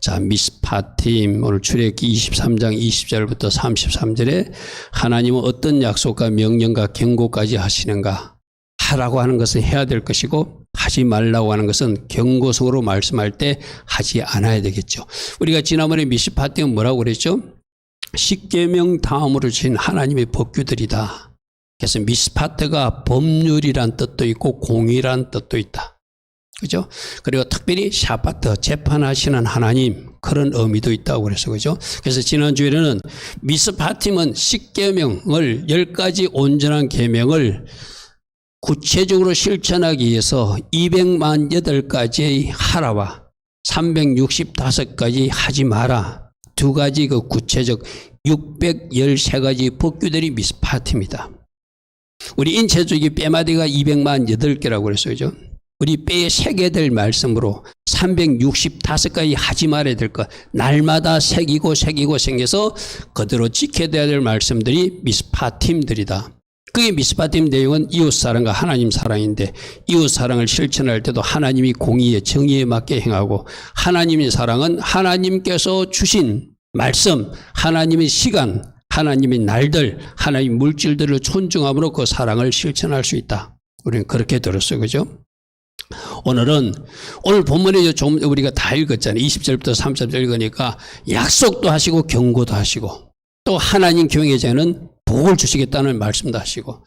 자, 미스파팀 오늘 출애굽기 23장 20절부터 33절에 하나님은 어떤 약속과 명령과 경고까지 하시는가? 하라고 하는 것은 해야 될 것이고 하지 말라고 하는 것은 경고성으로 말씀할 때 하지 않아야 되겠죠. 우리가 지난번에 미스파팀은 뭐라고 그랬죠? 십계명 다음으로 주신 하나님의 법규들이다. 그래서 미스파트가 법률이란 뜻도 있고 공의란 뜻도 있다. 그죠? 그리고 특별히 샤바트, 재판하시는 하나님, 그런 의미도 있다고 그래서, 그죠? 그래서 지난주에는 미스파팀은 십계명을 10가지 온전한 계명을 구체적으로 실천하기 위해서 200만 8가지의 하라와 365가지 하지 마라. 두 가지 그 구체적 613가지 법규들이 미스파트입니다. 우리 인체적인 뼈마디가 200만 8개라고 그랬어요. 그죠? 우리 뼈에 새겨야 될 말씀으로 365가지 하지 말아야 될 것, 날마다 새기고 생겨서 그대로 지켜야 될 말씀들이 미스파팀들이다. 그게 미스파팀 내용은 이웃사랑과 하나님 사랑인데, 이웃사랑을 실천할 때도 하나님이 공의에 정의에 맞게 행하고, 하나님의 사랑은 하나님께서 주신 말씀, 하나님의 시간, 하나님의 날들, 하나님의 물질들을 존중함으로 그 사랑을 실천할 수 있다. 우리는 그렇게 들었어요. 그죠? 오늘 본문에 좀 우리가 다 읽었잖아요. 20절부터 30절 읽으니까 약속도 하시고 경고도 하시고 또 하나님 경외자는 복을 주시겠다는 말씀도 하시고,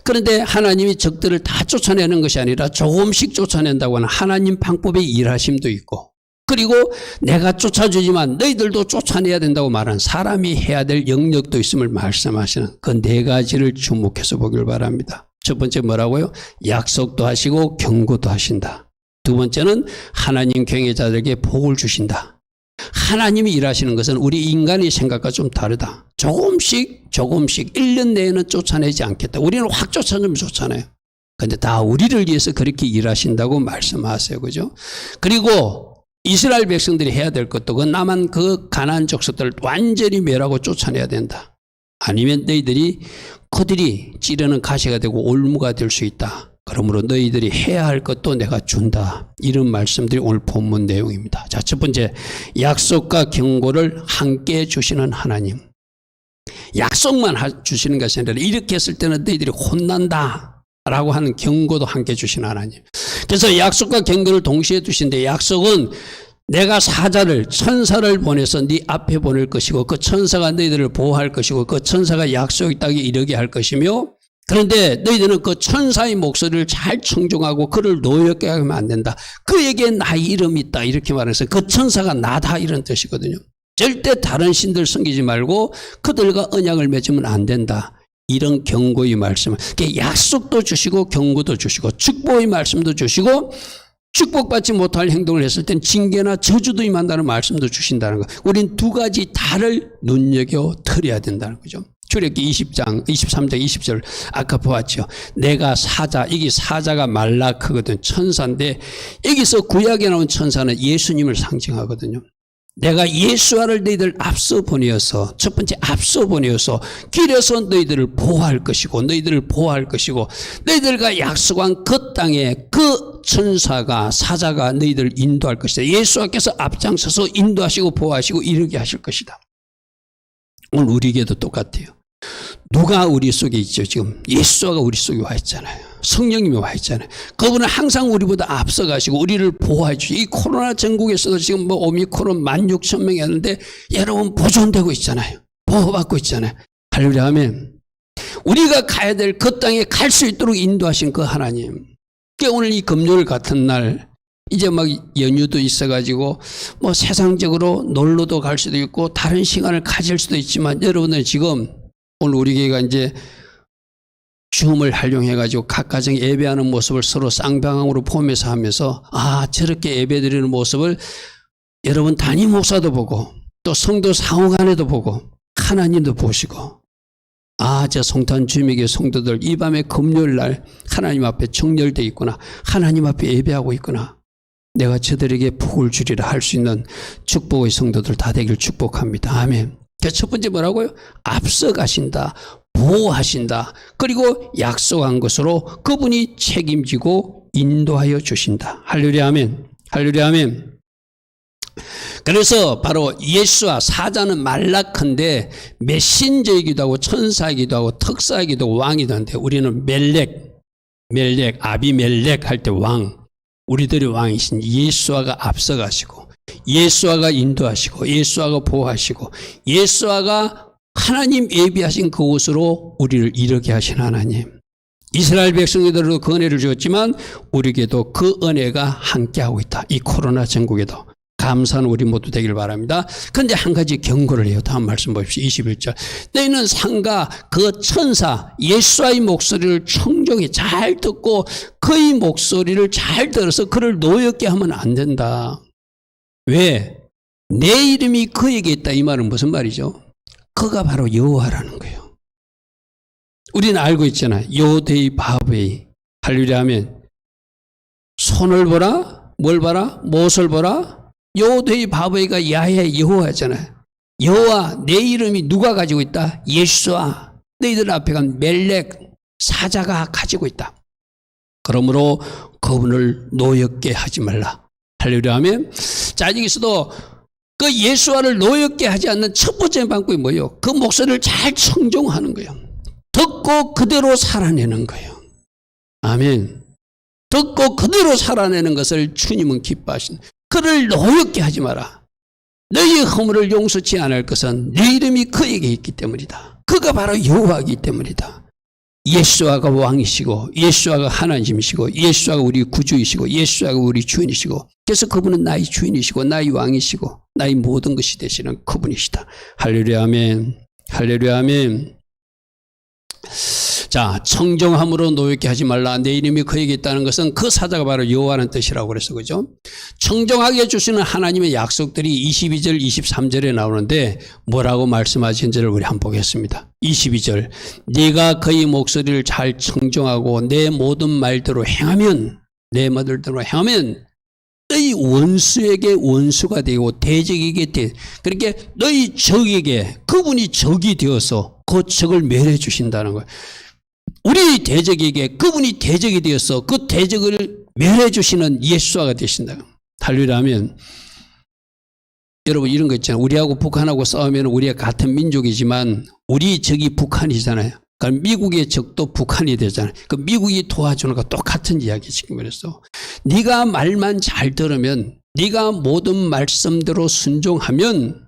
그런데 하나님이 적들을 다 쫓아내는 것이 아니라 조금씩 쫓아낸다고 하는 하나님 방법의 일하심도 있고, 그리고 내가 쫓아주지만 너희들도 쫓아내야 된다고 말하는 사람이 해야 될 영역도 있음을 말씀하시는 그 네 가지를 주목해서 보길 바랍니다. 첫 번째 뭐라고요? 약속도 하시고 경고도 하신다. 두 번째는 하나님 경외자들에게 복을 주신다. 하나님이 일하시는 것은 우리 인간의 생각과 좀 다르다. 조금씩 1년 내에는 쫓아내지 않겠다. 우리는 확 쫓아내면 좋잖아요. 그런데 다 우리를 위해서 그렇게 일하신다고 말씀하세요. 그죠? 그리고 이스라엘 백성들이 해야 될 것도 그 남한 그 가나안 족속들을 완전히 멸하고 쫓아내야 된다. 아니면 너희들이 그들이 찌르는 가시가 되고 올무가 될 수 있다. 그러므로 너희들이 해야 할 것도 내가 준다. 이런 말씀들이 오늘 본문 내용입니다. 자, 첫 번째, 약속과 경고를 함께 주시는 하나님. 약속만 주시는 것이 아니라 이렇게 했을 때는 너희들이 혼난다 라고 하는 경고도 함께 주시는 하나님. 그래서 약속과 경고를 동시에 주신데, 약속은 내가 천사를 보내서 네 앞에 보낼 것이고 그 천사가 너희들을 보호할 것이고 그 천사가 약속의 땅에 이르게 할 것이며, 그런데 너희들은 그 천사의 목소리를 잘 청중하고 그를 노엽게 하면 안 된다. 그에게 나의 이름이 있다 이렇게 말해서 그 천사가 나다 이런 뜻이거든요. 절대 다른 신들 섬기지 말고 그들과 언약을 맺으면 안 된다. 이런 경고의 말씀을, 약속도 주시고 경고도 주시고 축복의 말씀도 주시고 축복받지 못할 행동을 했을 땐 징계나 저주도 임한다는 말씀도 주신다는 거. 우린 두 가지 다를 눈여겨 드려야 된다는 거죠. 출애굽기 23장 20절 아까 보았죠. 내가 사자, 이게 사자가 말라크거든. 천사인데 여기서 구약에 나온 천사는 예수님을 상징하거든요. 내가 예수와를 너희들 앞서 보내어서, 첫 번째 앞서 보내어서 길에서 너희들을 보호할 것이고 너희들과 약속한 그 땅에 그 천사가 사자가 너희들을 인도할 것이다. 예수께서 앞장서서 인도하시고 보호하시고 이르게 하실 것이다. 오늘 우리에게도 똑같아요. 누가 우리 속에 있죠? 지금 예수가 우리 속에 와 있잖아요. 성령님이 와 있잖아요. 그분은 항상 우리보다 앞서가시고 우리를 보호해 주시고, 이 코로나 전국에서도 지금 오미크론 16,000명이 했는데 여러분 보존되고 있잖아요. 보호받고 있잖아요. 할렐루야 아멘. 우리가 가야 될 그 땅에 갈 수 있도록 인도하신 그 하나님. 그러니까 오늘 이 금요일 같은 날 이제 막 연휴도 있어가지고 세상적으로 놀러도 갈 수도 있고 다른 시간을 가질 수도 있지만, 여러분들 지금 오늘 우리 교회가 이제 줌을 활용해가지고 각 가정 예배하는 모습을 서로 쌍방향으로 포함해서 하면서, 저렇게 예배 드리는 모습을 여러분 담임 목사도 보고 또 성도 상호간에도 보고 하나님도 보시고, 저 성탄 주미교 성도들 이 밤에 금요일 날 하나님 앞에 정렬되어 있구나, 하나님 앞에 예배하고 있구나, 내가 저들에게 복을 주리라 할 수 있는 축복의 성도들 다 되길 축복합니다. 아멘. 첫 번째 뭐라고요? 앞서 가신다, 보호하신다, 그리고 약속한 것으로 그분이 책임지고 인도하여 주신다. 할렐루야 아멘. 할렐루야 아멘. 그래서 바로 예수와 사자는 말라컨대 메신저이기도 하고 천사이기도 하고 특사이기도 하고 왕이기도 한데 우리는 멜렉, 아비멜렉 할 때 왕, 우리들의 왕이신 예수아가 앞서가시고 예수아가 인도하시고 예수아가 보호하시고 예수아가 하나님 예비하신 그곳으로 우리를 이르게 하신 하나님. 이스라엘 백성들도 그 은혜를 주었지만 우리에게도 그 은혜가 함께하고 있다. 이 코로나 전국에도. 감사는 우리 모두 되길 바랍니다. 그런데 한 가지 경고를 해요. 다음 말씀 보십시오. 21절. 너희는 상가 그 천사 예수와의 목소리를 청정히 잘 듣고 그의 목소리를 잘 들어서 그를 노엽게 하면 안 된다. 왜? 내 이름이 그에게 있다. 이 말은 무슨 말이죠? 그가 바로 여호와라는 거예요. 우리는 알고 있잖아요. 요데이 바베이 할렐루야 하면 손을 보라, 뭘 봐라, 무엇을 보라. 요데이 바베이가 야훼 여호와잖아요. 여호와 내 이름이 누가 가지고 있다? 예수와 너희들 앞에 간 멜렉 사자가 가지고 있다. 그러므로 그분을 노엽게 하지 말라. 할렐루야 하면 자 여기서도 그 예수와를 노엽게 하지 않는 첫 번째 방법이 뭐예요? 그 목소리를 잘 청종하는 거예요. 듣고 그대로 살아내는 거예요. 아멘. 듣고 그대로 살아내는 것을 주님은 기뻐하신. 그를 노엽게 하지 마라. 너희의 허물을 용서치 않을 것은 내 이름이 그에게 있기 때문이다. 그가 바로 여호와이기 때문이다. 예수아가 왕이시고 예수아가 하나님이시고 예수아가 우리 구주이시고 예수아가 우리 주인이시고 그래서 그분은 나의 주인이시고 나의 왕이시고 나의 모든 것이 되시는 그분이시다. 할렐루야 아멘. 할렐루야 아멘. 자, 청정함으로 노엽게 하지 말라. 내 이름이 그에게 있다는 것은 그 사자가 바로 여호와라는 뜻이라고 그래서 그죠? 청정하게 해주시는 하나님의 약속들이 22절, 23절에 나오는데 뭐라고 말씀하신지를 우리 한번 보겠습니다. 22절. 네가 그의 목소리를 잘 청정하고 내 모든 말대로 행하면 내 말대로 행하면 너희 원수에게 원수가 되고 대적에게 그러니까 너희 적에게 그분이 적이 되어서 그 적을 멸해 주신다는 거예요. 우리 대적에게 그분이 대적이 되어서 그 대적을 멸해 주시는 예수아가 되신다. 할렐루야 하면 여러분 이런 거 있잖아요. 우리하고 북한하고 싸우면 우리가 같은 민족이지만 우리 적이 북한이잖아요. 그러니까 미국의 적도 북한이 되잖아요. 그 미국이 도와주는 거 똑같은 이야기 지금 그래서 네가 말만 잘 들으면 네가 모든 말씀대로 순종하면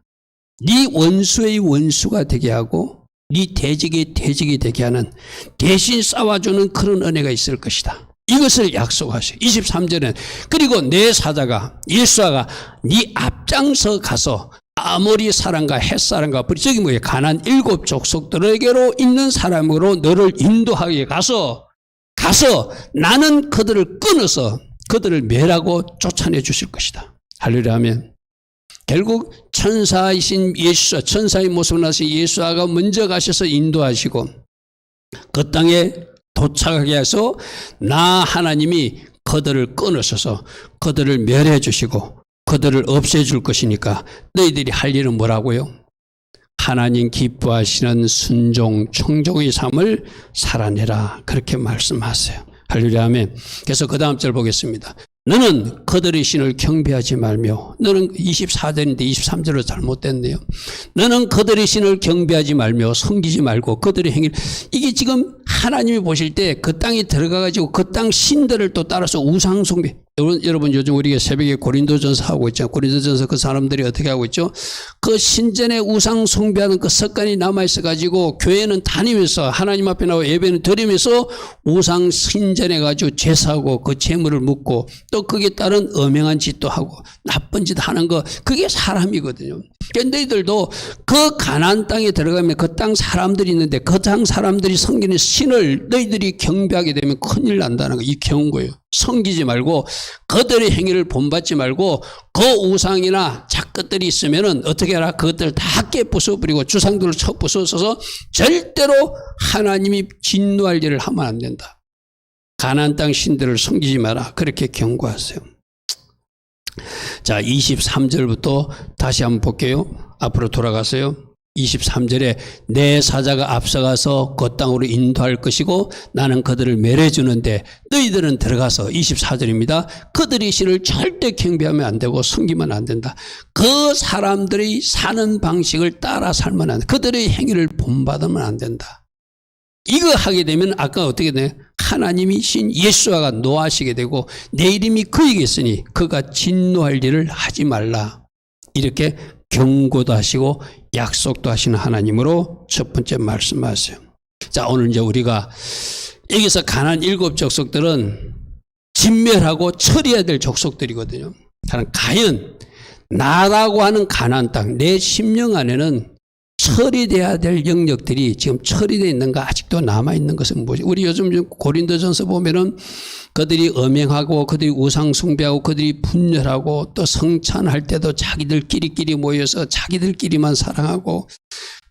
네 원수의 원수가 되게 하고 네 대적의 대적이 되게 하는 대신 싸워주는 그런 은혜가 있을 것이다. 이것을 약속하세요. 23절에는 그리고 내 사자가 예수아가 네 앞장서 가서 아모리 사람과 헷 사람과 저기 뭐예요? 가나안 7 족속들에게로 있는 사람으로 너를 인도하게 가서 나는 그들을 끊어서 그들을 멸하고 쫓아내 주실 것이다. 할렐루야 하면 결국 천사이신 예수아, 천사의 모습을 나신 예수아가 먼저 가셔서 인도하시고 그 땅에 도착하게 해서 나 하나님이 그들을 끊으셔서 그들을 멸해 주시고 그들을 없애 줄 것이니까 너희들이 할 일은 뭐라고요? 하나님 기뻐하시는 순종, 청종의 삶을 살아내라. 그렇게 말씀하세요. 할렐루야 아멘. 그래서 그 다음 절 보겠습니다. 너는 그들의 신을 경배하지 말며 너는 24절인데 23절로 잘못됐네요. 너는 그들의 신을 경배하지 말며 섬기지 말고 그들의 행위를 이게 지금 하나님이 보실 때 그 땅에 들어가가지고 그 땅 신들을 또 따라서 우상 숭배. 여러분 요즘 우리가 새벽에 고린도전서 하고 있잖아요. 고린도전서 그 사람들이 어떻게 하고 있죠? 그 신전에 우상 숭배하는 그 습관이 남아있어가지고 교회는 다니면서 하나님 앞에 나와 예배는 드리면서 우상 신전에 가지고 제사하고 그 재물을 묻고 또 거기에 따른 엄행한 짓도 하고 나쁜 짓 하는 거 그게 사람이거든요. 그런데 너희들도 그 가나안 땅에 들어가면 그 땅 사람들이 있는데 그 땅 사람들이 섬기는 신을 너희들이 경배하게 되면 큰일 난다는 거 이 경고예요. 섬기지 말고 그들의 행위를 본받지 말고 그 우상이나 작것들이 있으면은 어떻게 하라? 그것들 다 깨부숴버리고 주상들을 쳐 부숴서 절대로 하나님이 진노할 일을 하면 안 된다. 가나안 땅 신들을 섬기지 마라. 그렇게 경고하세요. 자, 23절부터 다시 한번 볼게요. 앞으로 돌아가세요. 23절에 내 사자가 앞서가서 그 땅으로 인도할 것이고 나는 그들을 멸해주는데 너희들은 들어가서 24절입니다. 그들의 신을 절대 경배하면 안 되고 섬기면 안 된다. 그 사람들의 사는 방식을 따라 살면 안 된다. 그들의 행위를 본받으면 안 된다. 이거 하게 되면 아까 어떻게 되나요? 하나님이 신 예수아가 노하시게 되고 내 이름이 그에게 있으니 그가 진노할 일을 하지 말라. 이렇게 경고도 하시고 약속도 하시는 하나님으로 첫 번째 말씀하세요. 자, 오늘 이제 우리가 여기서 가나안 7 족속들은 진멸하고 처리해야 될 족속들이거든요. 과연 나라고 하는 가나안 땅, 내 심령 안에는 처리돼야 될 영역들이 지금 처리되어 있는가, 아직도 남아있는 것은 뭐지? 우리 요즘 고린도전서 보면은 그들이 엄행하고 그들이 우상 숭배하고 그들이 분열하고 또 성찬할 때도 자기들끼리 모여서 자기들끼리만 사랑하고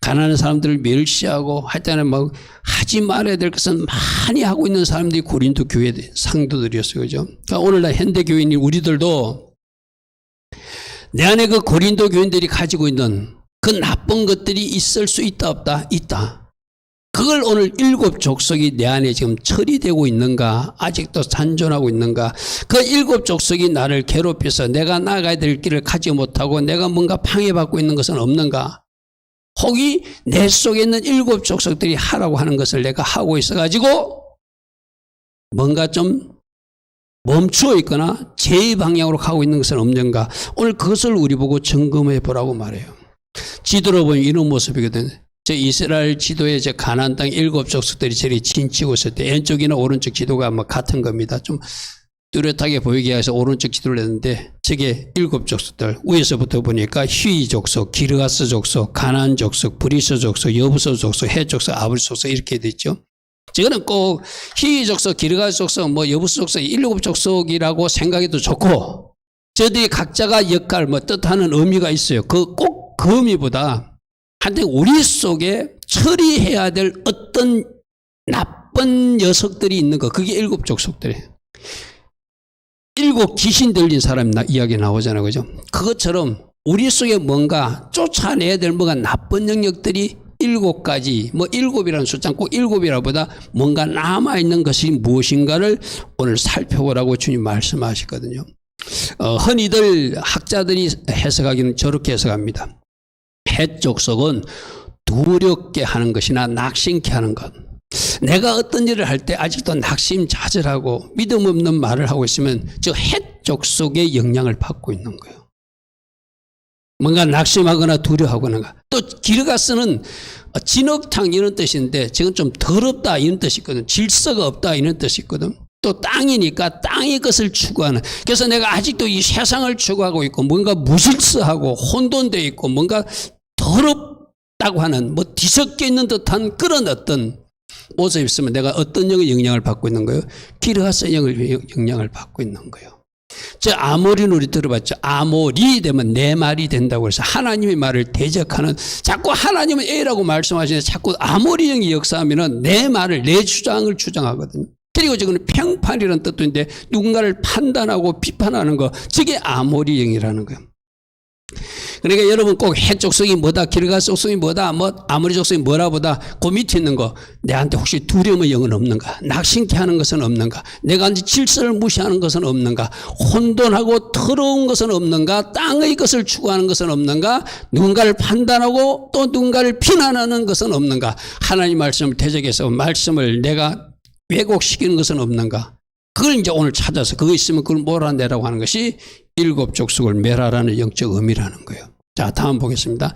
가난한 사람들을 멸시하고 할 때는 뭐 하지 말아야 될 것은 많이 하고 있는 사람들이 고린도 교회 상도들이었어요. 그죠? 그러니까 오늘날 현대 교인이 우리들도 내 안에 그 고린도 교인들이 가지고 있는 그 나쁜 것들이 있을 수 있다 없다? 있다. 그걸 오늘 7 족속이 내 안에 지금 처리되고 있는가? 아직도 산존하고 있는가? 그 7 족속이 나를 괴롭혀서 내가 나가야 될 길을 가지 못하고 내가 뭔가 방해받고 있는 것은 없는가? 혹이 내 속에 있는 7 족속들이 하라고 하는 것을 내가 하고 있어가지고 뭔가 좀 멈추어 있거나 제 방향으로 가고 있는 것은 없는가? 오늘 그것을 우리 보고 점검해 보라고 말해요. 지도로 보면 이런 모습이거든요. 저 이스라엘 지도에 저 가나안 땅 7 족속들이 저리 진치고 있을 때 왼쪽이나 오른쪽 지도가 아마 같은 겁니다. 좀 뚜렷하게 보이게 해서 오른쪽 지도를 냈는데 저게 7 족속들 위에서부터 보니까 휘 족속, 기르가스 족속, 가나안 족속, 브리스 족속, 여부서 족속, 헷 족속, 아블 족속 이렇게 돼 있죠. 저거는 꼭 휘 족속, 기르가스 족속, 뭐 여부서 족속 7 족속이라고 생각해도 좋고 저들이 각자가 역할, 뭐 뜻하는 의미가 있어요. 꼭 그 의미보다 한때 우리 속에 처리해야 될 어떤 나쁜 녀석들이 있는 거, 그게 7 족속들이에요. 7 귀신 들린 사람 이야기 나오잖아요. 그죠? 그것처럼 우리 속에 뭔가 쫓아내야 될 뭔가 나쁜 영역들이 7가지, 뭐 7이라는 숫자는 꼭 7이라보다 뭔가 남아있는 것이 무엇인가를 오늘 살펴보라고 주님 말씀하시거든요. 흔히들 학자들이 해석하기는 저렇게 해석합니다. 헷 족속은 두렵게 하는 것이나 낙심케 하는 것. 내가 어떤 일을 할 때 아직도 낙심자절하고 믿음 없는 말을 하고 있으면 저 헷 족속의 영향을 받고 있는 거예요. 뭔가 낙심하거나 두려워하거나. 또 기르가스는 진흙탕 이런 뜻인데 지금 좀 더럽다 이런 뜻이 있거든. 질서가 없다 이런 뜻이 있거든. 또 땅이니까 땅의 것을 추구하는. 그래서 내가 아직도 이 세상을 추구하고 있고 뭔가 무질서하고 혼돈되어 있고 뭔가 더럽다고 하는 뭐 뒤섞여 있는 듯한 그런 어떤 모습이 있으면 내가 어떤 영향을 받고 있는 거예요? 기르가스 영향을 받고 있는 거예요. 저 아모리는 우리 들어봤죠. 아모리 되면 내 말이 된다고 해서 하나님의 말을 대적하는, 자꾸 하나님은 A라고 말씀하시는데 자꾸 아모리 영이 역사하면은 내 말을, 내 주장을 주장하거든요. 그리고 저거는 평판이라는 뜻도 있는데 누군가를 판단하고 비판하는 거, 저게 아모리 영이라는 거예요. 그러니까 여러분 꼭 헷 족속이 뭐다, 기르가스 족속이 뭐다, 뭐 아모리 족속이 뭐라보다 그 밑에 있는 거, 내한테 혹시 두려움의 영은 없는가? 낙심케 하는 것은 없는가? 내가 질서를 무시하는 것은 없는가? 혼돈하고 더러운 것은 없는가? 땅의 것을 추구하는 것은 없는가? 누군가를 판단하고 또 누군가를 비난하는 것은 없는가? 하나님 말씀을 대적해서 말씀을 내가 왜곡시키는 것은 없는가? 그걸 이제 오늘 찾아서 그거 있으면 그걸 몰아내라고 하는 것이 7 족속을 멸하라는 영적 의미라는 거예요. 자, 다음 보겠습니다.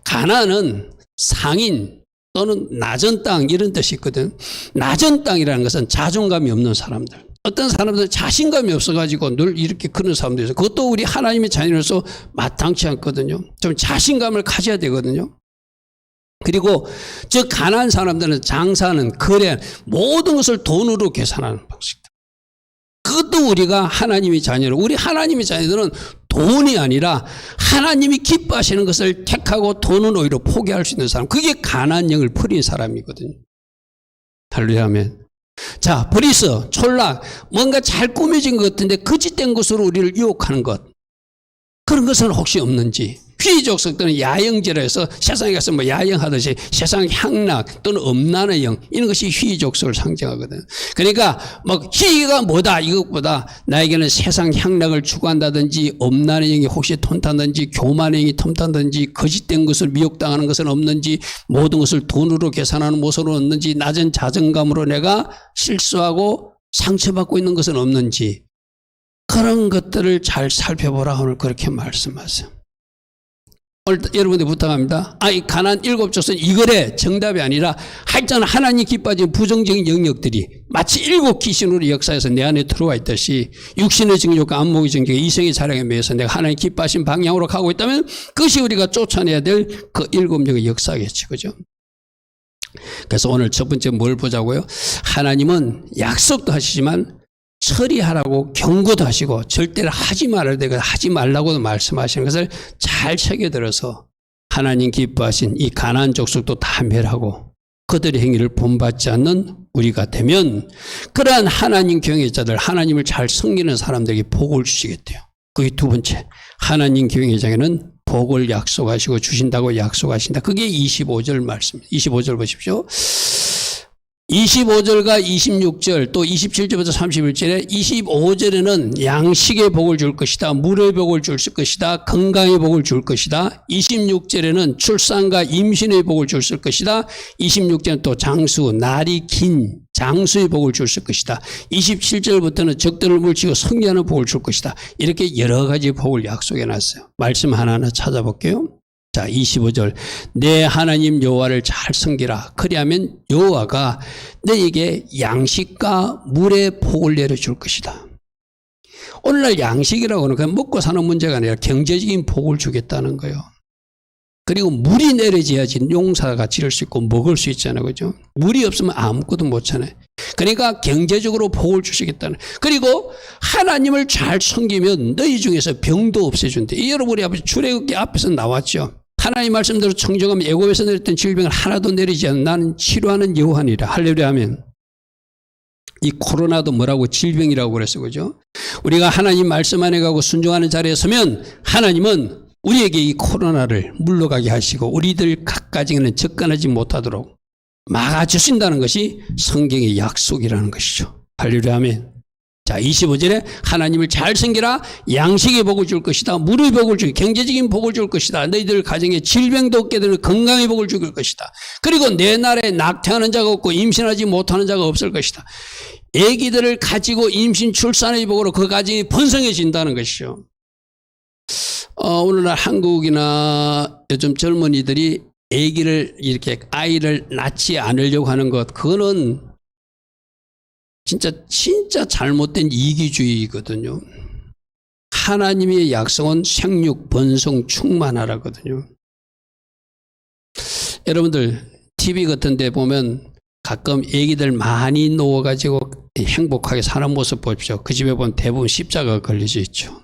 가나안은 상인 또는 낮은 땅 이런 뜻이 있거든. 낮은 땅이라는 것은 자존감이 없는 사람들. 어떤 사람들은 자신감이 없어가지고 늘 이렇게 그런 사람들이 있어요. 그것도 우리 하나님의 자녀로서 마땅치 않거든요. 좀 자신감을 가져야 되거든요. 그리고 저 가난한 사람들은 장사는 거래 모든 것을 돈으로 계산하는 방식이다. 그것도 우리가 하나님의 자녀로, 우리 하나님의 자녀들은 돈이 아니라 하나님이 기뻐하시는 것을 택하고 돈은 오히려 포기할 수 있는 사람, 그게 가난한 영을 버린 사람이거든요. 할렐루야 아멘. 자, 브리스, 촌락, 뭔가 잘 꾸며진 것 같은데 거짓된 것으로 우리를 유혹하는 것, 그런 것은 혹시 없는지. 휘족석 또는 야영지라 해서 세상에 가서 뭐 야영하듯이 세상 향락 또는 음란의 영, 이런 것이 휘족석을 상징하거든. 그러니까 뭐 희가 뭐다 이것보다 나에게는 세상 향락을 추구한다든지 음란의 영이 혹시 톤타든지 교만의 영이 톤타든지 거짓된 것을 미혹당하는 것은 없는지 모든 것을 돈으로 계산하는 모습으로 없는지 낮은 자존감으로 내가 실수하고 상처받고 있는 것은 없는지 그런 것들을 잘 살펴보라 오늘 그렇게 말씀하세요. 오늘 여러분들 부탁합니다. 이 가난 7족속은 이거래 정답이 아니라 하여튼 하나님 기뻐하는 부정적인 영역들이 마치 7 귀신으로 역사에서 내 안에 들어와 있듯이 육신의 정욕과 안목의 정욕, 이성의 자랑에 매여서 내가 하나님 기뻐하신 방향으로 가고 있다면 그것이 우리가 쫓아내야 될 그 7명의 역사겠죠. 그죠? 그래서 오늘 첫 번째 뭘 보자고요? 하나님은 약속도 하시지만 처리하라고 경고도 하시고 절대로 하지 말아야 되고 하지 말라고도 말씀하시는 것을 잘 새겨들어서 하나님 기뻐하신 이 가나안 족속도 다 멸하고 그들의 행위를 본받지 않는 우리가 되면 그러한 하나님 경외자들, 하나님을 잘 섬기는 사람들에게 복을 주시겠대요. 그게 두 번째, 하나님 경외자에게는 복을 약속하시고 주신다고 약속하신다. 그게 25절 말씀입니다. 25절 보십시오. 25절과 26절 또 27절부터 31절에 25절에는 양식의 복을 줄 것이다. 물의 복을 줄 것이다. 건강의 복을 줄 것이다. 26절에는 출산과 임신의 복을 줄 것이다. 26절은 또 장수, 날이 긴 장수의 복을 줄 것이다. 27절부터는 적들을 물리치고 승리하는 복을 줄 것이다. 이렇게 여러 가지 복을 약속해 놨어요. 말씀 하나하나 찾아볼게요. 자, 25절. 내 하나님 여호와를 잘 섬기라. 그리하면 여호와가 너에게 양식과 물의 복을 내려줄 것이다. 오늘날 양식이라고 하는 건 먹고 사는 문제가 아니라 경제적인 복을 주겠다는 거예요. 그리고 물이 내려져야지 용사가 지를 수 있고 먹을 수 있잖아요. 그죠? 물이 없으면 아무것도 못 하네. 그러니까 경제적으로 복을 주시겠다는. 그리고 하나님을 잘 섬기면 너희 중에서 병도 없애준대. 여러분이 출애굽기 앞에서 나왔죠. 하나님 말씀대로 청정하면 애굽에서 내렸던 질병을 하나도 내리지 않는 나는 치료하는 여호와니라. 할렐루야 하면 이 코로나도 뭐라고 질병이라고 그랬어. 그죠? 우리가 하나님 말씀 안에 가고 순종하는 자리에 서면 하나님은 우리에게 이 코로나를 물러가게 하시고 우리들 각가지는 접근하지 못하도록 막아주신다는 것이 성경의 약속이라는 것이죠. 할렐루야 아멘. 자, 25절에 하나님을 잘 섬기라. 양식의 복을 줄 것이다. 물의 복을 줄, 경제적인 복을 줄 것이다. 너희들 가정에 질병도 없게 되는 건강의 복을 줄 것이다. 그리고 내 날에 낙태하는 자가 없고 임신하지 못하는 자가 없을 것이다. 아기들을 가지고 임신 출산의 복으로 그 가정이 번성해진다는 것이죠. 오늘날 한국이나 요즘 젊은이들이 아기를 이렇게 아이를 낳지 않으려고 하는 것, 그거는 진짜 잘못된 이기주의거든요. 하나님의 약속은 생육, 번성, 충만하라거든요. 여러분들 TV 같은 데 보면 가끔 아기들 많이 놓아가지고 행복하게 사는 모습 보십시오. 그 집에 보면 대부분 십자가가 걸려져 있죠.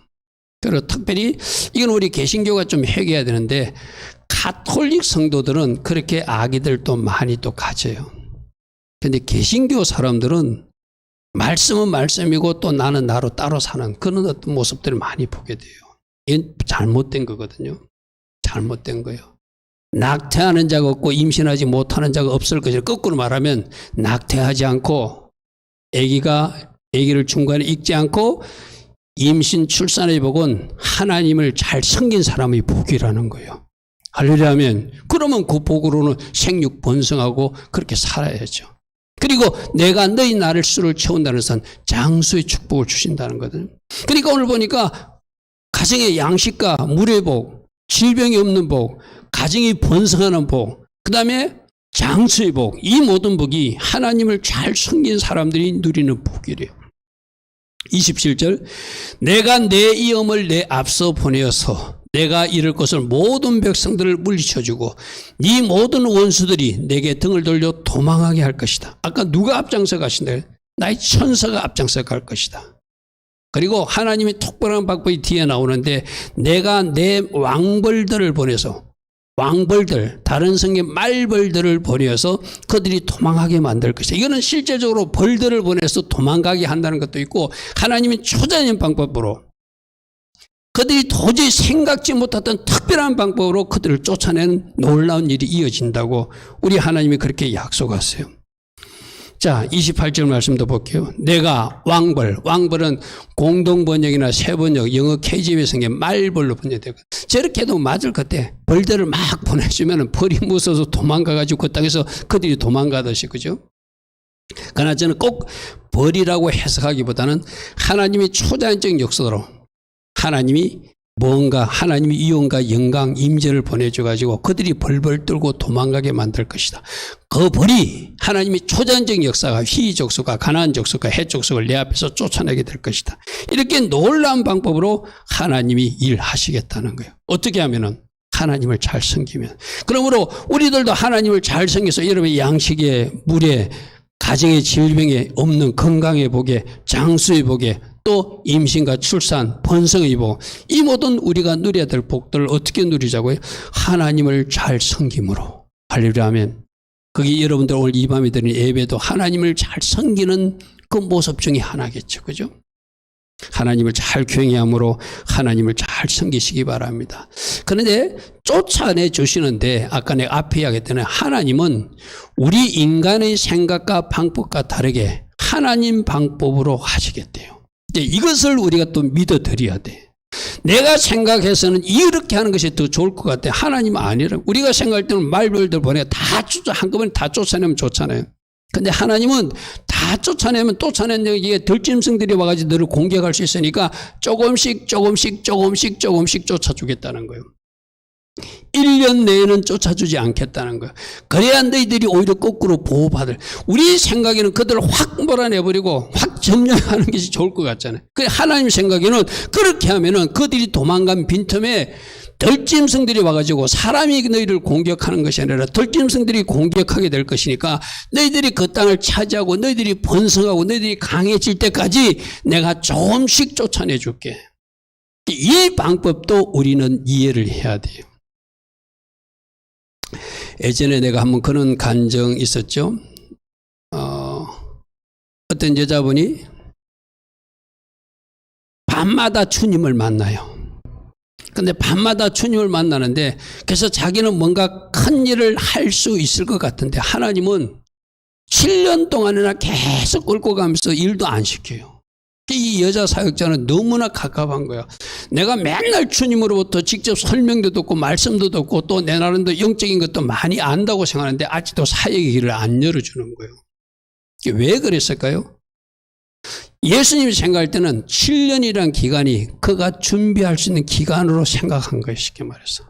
그리고 특별히 이건 우리 개신교가 좀 회개해야 되는데 가톨릭 성도들은 그렇게 아기들도 많이 또 가져요. 근데 개신교 사람들은 말씀은 말씀이고 또 나는 나로 따로 사는 그런 어떤 모습들을 많이 보게 돼요. 이건 잘못된 거거든요. 잘못된 거예요. 낙태하는 자가 없고 임신하지 못하는 자가 없을 것이라. 거꾸로 말하면 낙태하지 않고 아기를 중간에 잊지 않고 임신 출산의 복은 하나님을 잘 섬긴 사람의 복이라는 거예요. 할렐루야 하면 그러면 그 복으로는 생육 번성하고 그렇게 살아야죠. 그리고 내가 너희 나를 수를 채운다는 것은 장수의 축복을 주신다는 거거든요. 그러니까 오늘 보니까 가정의 양식과 물의 복, 질병이 없는 복, 가정이 번성하는 복, 그 다음에 장수의 복, 이 모든 복이 하나님을 잘 섬긴 사람들이 누리는 복이래요. 27절. 내가 내 이음을 내 앞서 보내어서 내가 이룰 것을 모든 백성들을 물리쳐주고 네 모든 원수들이 내게 등을 돌려 도망하게 할 것이다. 아까 누가 앞장서 가신다? 나의 천사가 앞장서 갈 것이다. 그리고 하나님이 톡벌한 방법이 뒤에 나오는데 내가 내 왕벌들을 보내서 왕벌들, 다른 성경 말벌들을 보내어서 그들이 도망하게 만들 것이다. 이거는 실제적으로 벌들을 보내서 도망가게 한다는 것도 있고 하나님이 초자연 방법으로 그들이 도저히 생각지 못했던 특별한 방법으로 그들을 쫓아내는 놀라운 일이 이어진다고 우리 하나님이 그렇게 약속하세요. 자, 28절 말씀도 볼게요. 내가 왕벌은 공동번역이나 새번역, 영어 KJV 성경 말벌로 번역되고, 저렇게 해도 맞을 그때 벌들을 막 보내주면 벌이 무서워서 도망가가지고 그 땅에서 그들이 도망가듯이, 그죠? 그러나 저는 꼭 벌이라고 해석하기보다는 하나님이 초자연적인 역사로 하나님이 이온과 영광, 임재를 보내줘가지고 그들이 벌벌 떨고 도망가게 만들 것이다. 그 벌이 하나님이 초자연적인 역사가 휘족속과 가나안 족속과 헷 족속을 내 앞에서 쫓아내게 될 것이다. 이렇게 놀라운 방법으로 하나님이 일하시겠다는 거예요. 어떻게 하면은? 하나님을 잘 섬기면. 그러므로 우리들도 하나님을 잘 섬겨서 여러분의 양식에, 물에, 가정의 질병에 없는 건강의 복에, 장수의 복에, 또 임신과 출산, 번성의 복, 이 모든 우리가 누려야 될 복들을 어떻게 누리자고요? 하나님을 잘 섬김으로. 할렐루야 하면 그게 여러분들 오늘 이 밤에 드린 예배도 하나님을 잘 섬기는 그 모습 중에 하나겠죠. 그죠? 하나님을 잘 경외함으로 하나님을 잘 섬기시기 바랍니다. 그런데 쫓아내 주시는데 아까 내가 앞에 이야기했던 하나님은 우리 인간의 생각과 방법과 다르게 하나님 방법으로 하시겠대요. 이것을 우리가 또 믿어드려야 돼. 내가 생각해서는 이렇게 하는 것이 더 좋을 것 같아. 하나님은 아니라. 우리가 생각할 때는 말벌들 보내 한꺼번에 다 쫓아내면 좋잖아요. 근데 하나님은 다 쫓아내면 쫓아낸다기에 들짐승들이 와가지고 너를 공격할 수 있으니까 조금씩 쫓아주겠다는 거예요. 1년 내에는 쫓아주지 않겠다는 거예요. 그래야 너희들이 오히려 거꾸로 보호받을. 우리 생각에는 그들을 확 몰아내버리고 확 점령하는 것이 좋을 것 같잖아요. 하나님 생각에는 그렇게 하면은 그들이 도망간 빈틈에 들짐승들이 와가지고 사람이 너희를 공격하는 것이 아니라 들짐승들이 공격하게 될 것이니까 너희들이 그 땅을 차지하고 너희들이 번성하고 너희들이 강해질 때까지 내가 조금씩 쫓아내 줄게. 이 방법도 우리는 이해를 해야 돼요. 예전에 내가 한번 그런 간증이 있었죠. 어떤 여자분이 밤마다 주님을 만나요. 근데 밤마다 주님을 만나는데 그래서 자기는 뭔가 큰 일을 할 수 있을 것 같은데 하나님은 7년 동안이나 계속 끌고 가면서 일도 안 시켜요. 이 여자 사역자는 너무나 갑갑한 거야. 내가 맨날 주님으로부터 직접 설명도 듣고 말씀도 듣고 또 내 나름대로 영적인 것도 많이 안다고 생각하는데 아직도 사역의 길을 안 열어주는 거예요. 이게 왜 그랬을까요? 예수님이 생각할 때는 7년이라는 기간이 그가 준비할 수 있는 기간으로 생각한 거예요. 쉽게 말해서.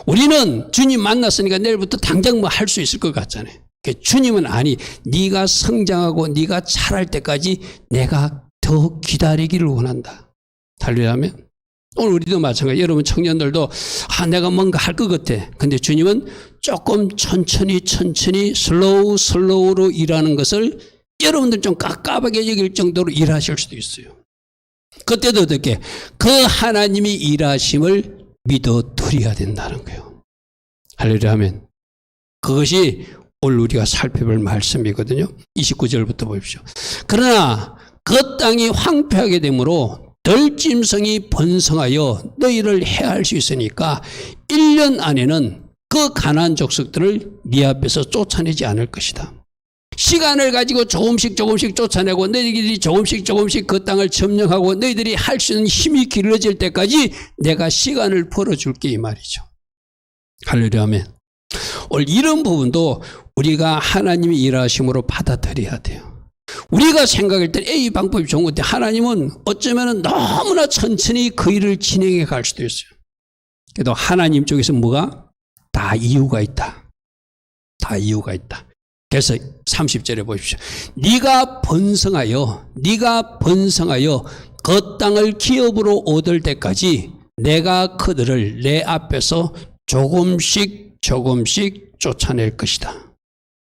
우리는 주님 만났으니까 내일부터 당장 뭐 할 수 있을 것 같잖아요. 주님은 아니, 네가 성장하고 네가 자랄 때까지 내가 더 기다리기를 원한다. 달리라면 오늘 우리도 마찬가지. 여러분 청년들도 내가 뭔가 할 것 같아. 근데 주님은 조금 천천히 슬로우로 일하는 것을 여러분들 좀 깝깝하게 여길 정도로 일하실 수도 있어요. 그때도 어떻게? 그 하나님이 일하심을 믿어드려야 된다는 거예요. 할렐루야 하면 그것이 오늘 우리가 살펴볼 말씀이거든요. 29절부터 보십시오. 그러나 그 땅이 황폐하게 되므로 들짐승이 번성하여 너희를 해할 수 있으니까 1년 안에는 그 가나안 족속들을 네 앞에서 쫓아내지 않을 것이다. 시간을 가지고 조금씩 쫓아내고 너희들이 조금씩 그 땅을 점령하고 너희들이 할 수 있는 힘이 길어질 때까지 내가 시간을 벌어줄게 이 말이죠. 할렐루야 아멘. 오늘 이런 부분도 우리가 하나님이 일하심으로 받아들여야 돼요. 우리가 생각할 때 이 방법이 좋은 건데 하나님은 어쩌면 너무나 천천히 그 일을 진행해 갈 수도 있어요. 그래도 하나님 쪽에서 뭐가? 다 이유가 있다. 다 이유가 있다. 그래서 30절에 보십시오. 네가 번성하여 그 땅을 기업으로 얻을 때까지 내가 그들을 내 앞에서 조금씩 쫓아낼 것이다.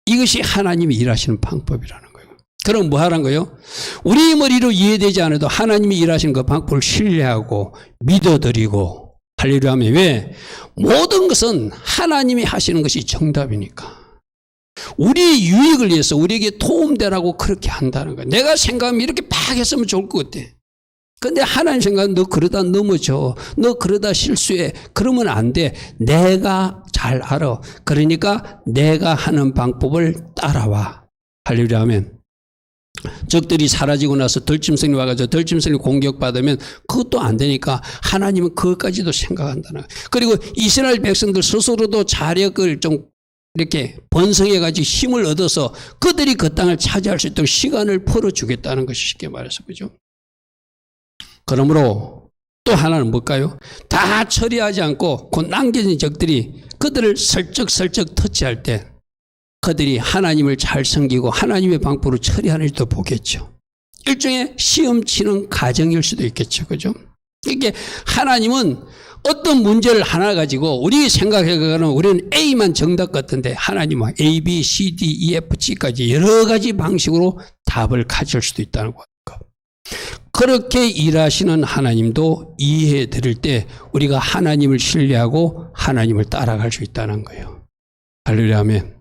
이것이 하나님이 일하시는 방법이라는 거예요. 그럼 뭐 하라는 거예요? 우리 머리로 이해되지 않아도 하나님이 일하시는 그 방법을 신뢰하고 믿어드리고 할렐루야 하면 왜? 모든 것은 하나님이 하시는 것이 정답이니까. 우리 유익을 위해서 우리에게 도움되라고 그렇게 한다는 거예요. 내가 생각하면 이렇게 막 했으면 좋을 것 같아. 근데 하나님 생각은 너 그러다 넘어져. 너 그러다 실수해. 그러면 안 돼. 내가 잘 알아. 그러니까 내가 하는 방법을 따라와. 할렐루야 하면. 적들이 사라지고 나서 덜짐승이 와가지고 덜짐승이 공격받으면 그것도 안 되니까 하나님은 그것까지도 생각한다는 거예요. 그리고 이스라엘 백성들 스스로도 자력을 좀 이렇게 번성해가지고 힘을 얻어서 그들이 그 땅을 차지할 수 있도록 시간을 벌어주겠다는 것이 쉽게 말해서 그죠. 그러므로 또 하나는 뭘까요? 다 처리하지 않고 그 남겨진 적들이 그들을 슬쩍슬쩍 터치할 때 그들이 하나님을 잘 섬기고 하나님의 방법으로 처리하는 일도 보겠죠. 일종의 시험 치는 과정일 수도 있겠죠. 그죠? 이게 하나님은 어떤 문제를 하나 가지고 우리 생각해가는 우리는 A만 정답 같은데 하나님은 A, B, C, D, E, F, G까지 여러 가지 방식으로 답을 가질 수도 있다는 거예요. 그렇게 일하시는 하나님도 이해해 드릴 때 우리가 하나님을 신뢰하고 하나님을 따라갈 수 있다는 거예요. 할렐루야 하면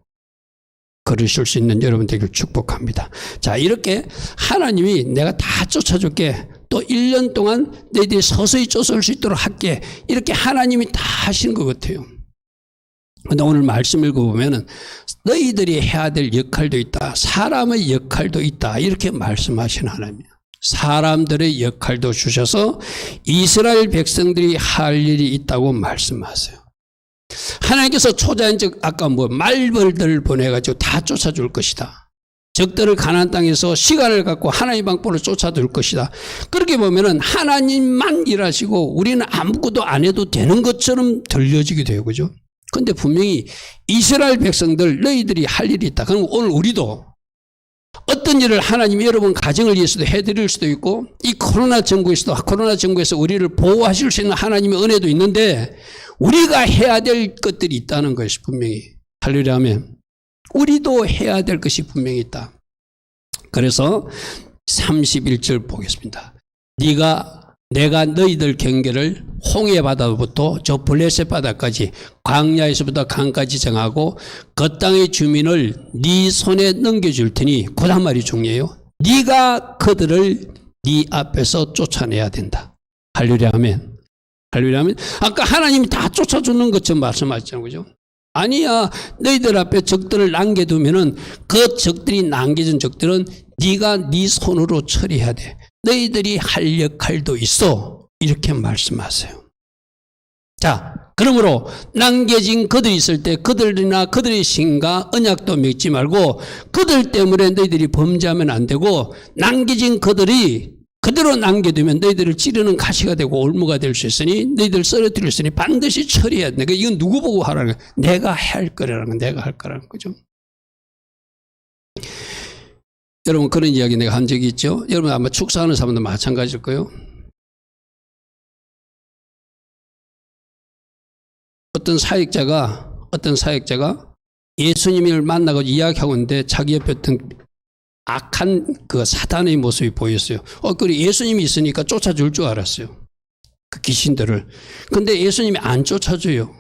그러실 수 있는 여러분 되길 축복합니다. 자, 이렇게 하나님이 내가 다 쫓아줄게. 또 1년 동안 너희들이 서서히 쫓아올 수 있도록 할게. 이렇게 하나님이 다 하신 것 같아요. 근데 오늘 말씀 읽어보면은 너희들이 해야 될 역할도 있다. 사람의 역할도 있다. 이렇게 말씀하신 하나님이에요. 사람들의 역할도 주셔서 이스라엘 백성들이 할 일이 있다고 말씀하세요. 하나님께서 초자연적 아까 말벌들을 보내가지고 다 쫓아줄 것이다. 적들을 가나안 땅에서 시간을 갖고 하나님 방법으로 쫓아줄 것이다. 그렇게 보면은 하나님만 일하시고 우리는 아무것도 안 해도 되는 것처럼 들려지게 돼요. 그죠? 근데 분명히 이스라엘 백성들 너희들이 할 일이 있다. 그럼 오늘 우리도 어떤 일을 하나님이 여러분 가정을 위해서도 해드릴 수도 있고 이 코로나 정부에서 우리를 보호하실 수 있는 하나님의 은혜도 있는데 우리가 해야 될 것들이 있다는 것이 분명히 할렐루야 하면 우리도 해야 될 것이 분명히 있다. 그래서 31절 보겠습니다. 내가 너희들 경계를 홍해 바다부터 저 블레셋 바다까지 광야에서부터 강까지 정하고 그 땅의 주민을 네 손에 넘겨줄 테니 그 말이 중요해요. 네가 그들을 네 앞에서 쫓아내야 된다. 할렐루야 아멘. 할렐루야 아멘. 아까 하나님이 다 쫓아주는 것처럼 말씀하셨잖아요. 그죠? 아니야. 너희들 앞에 적들을 남겨두면은 그 적들이 남겨진 적들은 네가 네 손으로 처리해야 돼. 너희들이 할 역할도 있어. 이렇게 말씀하세요. 자, 그러므로 남겨진 그들이 있을 때 그들이나 그들의 신과 언약도 맺지 말고 그들 때문에 너희들이 범죄하면 안 되고 남겨진 그들이 그대로 남겨두면 너희들을 찌르는 가시가 되고 올무가 될 수 있으니 너희들 쓰러뜨릴 수 있으니 반드시 처리해야 돼. 그러니까 이건 누구 보고 하라는 거야? 내가 할 거라는 거, 내가 할 거라는 거죠. 여러분 그런 이야기 내가 한 적이 있죠. 여러분 아마 축사하는 사람도 마찬가지일 거예요. 어떤 사역자가 예수님을 만나고 이야기하고 있는데 자기 옆에 어떤 악한 그 사단의 모습이 보였어요. 그래 예수님이 있으니까 쫓아줄 줄 알았어요. 그 귀신들을. 근데 예수님이 안 쫓아줘요.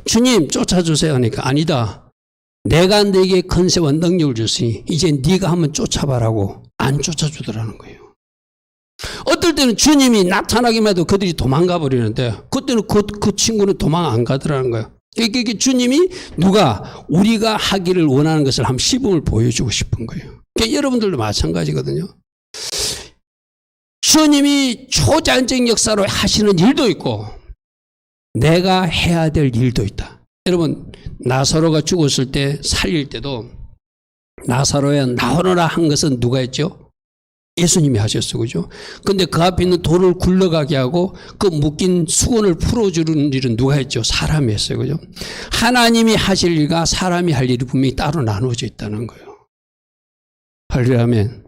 주님 쫓아주세요 하니까 아니다. 내가 너에게 권세와 능력을 줬으니 이제 네가 한번 쫓아봐라고 안 쫓아주더라는 거예요. 어떨 때는 주님이 나타나기만 해도 그들이 도망가 버리는데 그때는 그 친구는 도망 안 가더라는 거예요. 이게 주님이 우리가 하기를 원하는 것을 한번 시범을 보여주고 싶은 거예요. 그러니까 여러분들도 마찬가지거든요. 주님이 초자연적 역사로 하시는 일도 있고 내가 해야 될 일도 있다. 여러분 나사로가 죽었을 때 살릴 때도 나사로야 나오너라 한 것은 누가 했죠? 예수님이 하셨어. 그죠? 근데 그 앞에 있는 돌을 굴러가게 하고 그 묶인 수건을 풀어주는 일은 누가 했죠? 사람이 했어요. 그죠? 하나님이 하실 일과 사람이 할 일이 분명히 따로 나누어져 있다는 거예요. 할렐루야 아멘.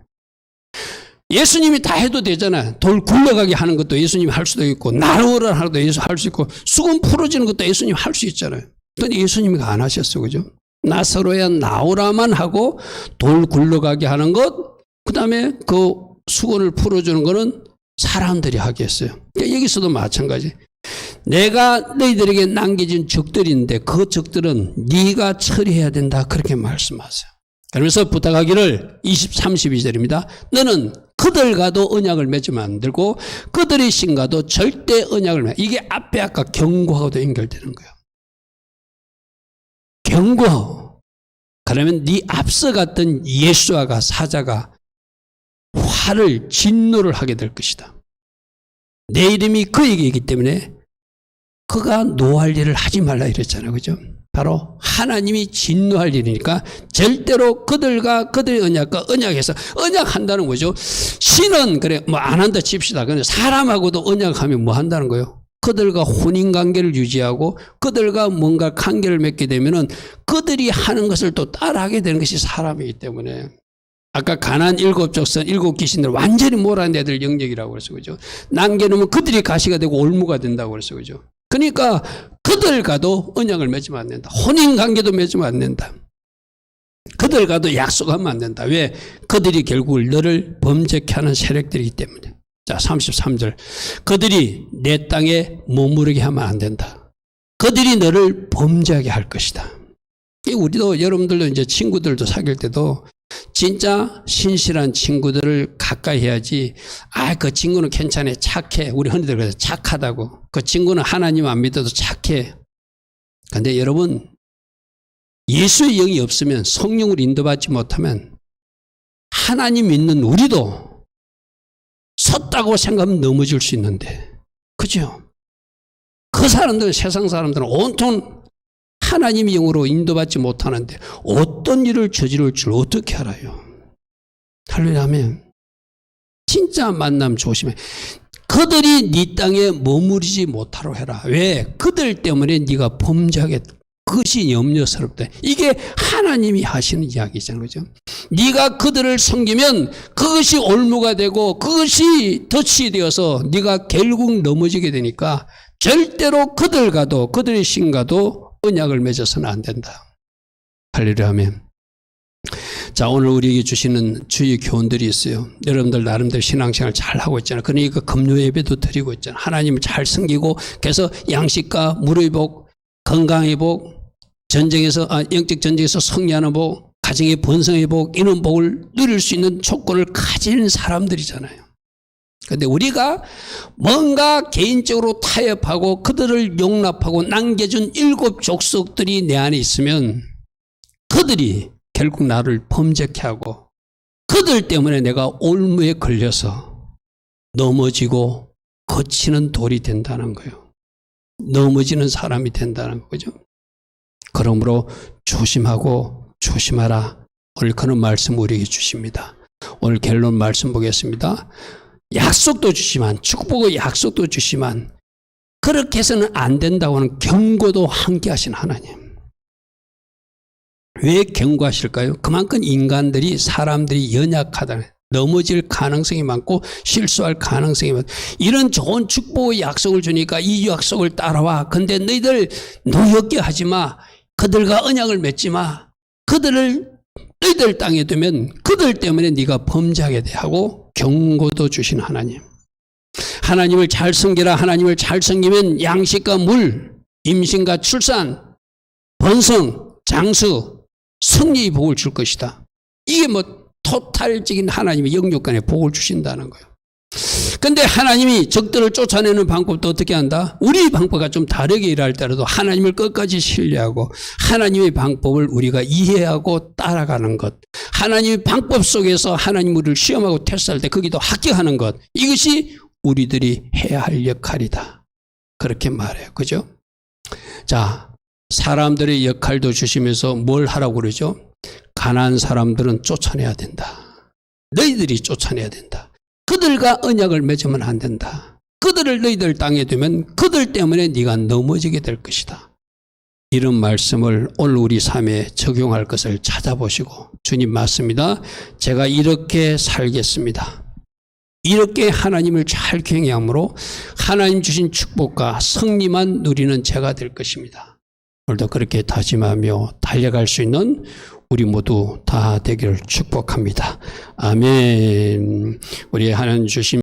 예수님이 다 해도 되잖아요. 돌 굴러가게 하는 것도 예수님이 할 수도 있고 나누어라 하는 것도 예수 할 수 있고 수건 풀어주는 것도 예수님이 할 수 있잖아요. 근데 예수님이 안 하셨어. 그죠? 나사로야 나오라만 하고 돌 굴러가게 하는 것 그 다음에 그 수건을 풀어주는 거는 사람들이 하겠어요. 그러니까 여기서도 마찬가지. 내가 너희들에게 남겨진 적들인데 그 적들은 네가 처리해야 된다. 그렇게 말씀하세요. 그러면서 부탁하기를 32절입니다. 너는 그들과도 언약을 맺으면 안 되고 그들의 신과도 절대 언약을 맺어. 이게 앞에 아까 경고하고도 연결되는 거예요. 경고. 그러면 네 앞서갔던 예수아가 사자가 화를 진노를 하게 될 것이다. 내 이름이 그에게이기 때문에 그가 노할 일을 하지 말라 이랬잖아요. 그죠? 바로 하나님이 진노할 일이니까 절대로 그들과 그들의 언약과 언약에서 언약한다는 거죠. 신은 그래 뭐 안 한다 칩시다. 근데 사람하고도 언약하면 뭐 한다는 거예요? 그들과 혼인관계를 유지하고 그들과 뭔가 관계를 맺게 되면은 그들이 하는 것을 또 따라하게 되는 것이 사람이기 때문에 아까 가난 7족선 7귀신들 완전히 몰아낸 애들 영역이라고 그랬어. 그죠? 남겨놓으면 그들이 가시가 되고 올무가 된다고 그랬어. 그죠? 그러니까 그들과도 언약을 맺으면 안 된다. 혼인관계도 맺으면 안 된다. 그들과도 약속하면 안 된다. 왜? 그들이 결국 너를 범죄케 하는 세력들이기 때문에. 자, 33절. 그들이 내 땅에 머무르게 하면 안 된다. 그들이 너를 범죄하게 할 것이다. 우리도 여러분들도 이제 친구들도 사귈 때도 진짜 신실한 친구들을 가까이 해야지. 아, 그 친구는 괜찮아. 착해. 우리 흔히들 그래서 착하다고. 그 친구는 하나님 안 믿어도 착해. 근데 여러분, 예수의 영이 없으면 성령을 인도받지 못하면 하나님 믿는 우리도 섰다고 생각하면 넘어질 수 있는데. 그죠? 그 사람들은 세상 사람들은 온통 하나님의 영으로 인도받지 못하는데 어떤 일을 저지를 줄 어떻게 알아요? 할렐루야면 진짜 만남 조심해. 그들이 네 땅에 머무르지 못하도록 해라. 왜? 그들 때문에 네가 범죄하겠다. 그것이 염려스럽다. 이게 하나님이 하시는 이야기잖아요. 그죠? 네가 그들을 섬기면 그것이 올무가 되고 그것이 덫이 되어서 네가 결국 넘어지게 되니까 절대로 그들과도 그들의 신과도 언약을 맺어서는 안 된다. 할렐루야 아멘. 자, 오늘 우리에게 주시는 주의 교훈들이 있어요. 여러분들 나름대로 신앙생활 잘 하고 있잖아요. 그러니까 금요 예배도 드리고 있잖아요. 하나님을 잘 섬기고 그래서 양식과 물의 복, 건강의 복, 전쟁에서 영적 전쟁에서 승리하는 복, 가정의 번성의 복, 이런 복을 누릴 수 있는 조건을 가진 사람들이잖아요. 그런데 우리가 뭔가 개인적으로 타협하고 그들을 용납하고 남겨준 7족속들이 내 안에 있으면 그들이 결국 나를 범죄케 하고 그들 때문에 내가 올무에 걸려서 넘어지고 거치는 돌이 된다는 거예요. 넘어지는 사람이 된다는 거죠. 그러므로 조심하고 조심하라. 오늘 그런 말씀 우리에게 주십니다. 오늘 결론 말씀 보겠습니다. 약속도 주시만 축복의 약속도 주시만 그렇게 해서는 안 된다고 하는 경고도 함께 하신 하나님. 왜 경고하실까요? 그만큼 인간들이 사람들이 연약하다는 넘어질 가능성이 많고 실수할 가능성이 많고 이런 좋은 축복의 약속을 주니까 이 약속을 따라와. 근데 너희들 노엽게 하지 마. 그들과 언약을 맺지 마. 그들을 너희들 땅에 두면 그들 때문에 네가 범죄하게 돼 하고 경고도 주신 하나님. 하나님을 잘 섬기라. 하나님을 잘 섬기면 양식과 물, 임신과 출산, 번성, 장수, 승리의 복을 줄 것이다. 이게 뭐 토탈적인 하나님의 영육간에 복을 주신다는 거예요. 근데 하나님이 적들을 쫓아내는 방법도 어떻게 한다? 우리 방법과 좀 다르게 일할 때라도 하나님을 끝까지 신뢰하고 하나님의 방법을 우리가 이해하고 따라가는 것. 하나님의 방법 속에서 하나님 우리를 시험하고 테스트할 때 거기도 합격하는 것. 이것이 우리들이 해야 할 역할이다. 그렇게 말해요. 그죠? 자, 사람들의 역할도 주시면서 뭘 하라고 그러죠? 가난한 사람들은 쫓아내야 된다. 너희들이 쫓아내야 된다. 그들과 언약을 맺으면 안 된다. 그들을 너희들 땅에 두면 그들 때문에 네가 넘어지게 될 것이다. 이런 말씀을 오늘 우리 삶에 적용할 것을 찾아보시고 주님 맞습니다. 제가 이렇게 살겠습니다. 이렇게 하나님을 잘 경외함으로 하나님 주신 축복과 승리만 누리는 제가 될 것입니다. 오늘도 그렇게 다짐하며 달려갈 수 있는 우리 모두 다 되기를 축복합니다. 아멘. 우리 하나님 주신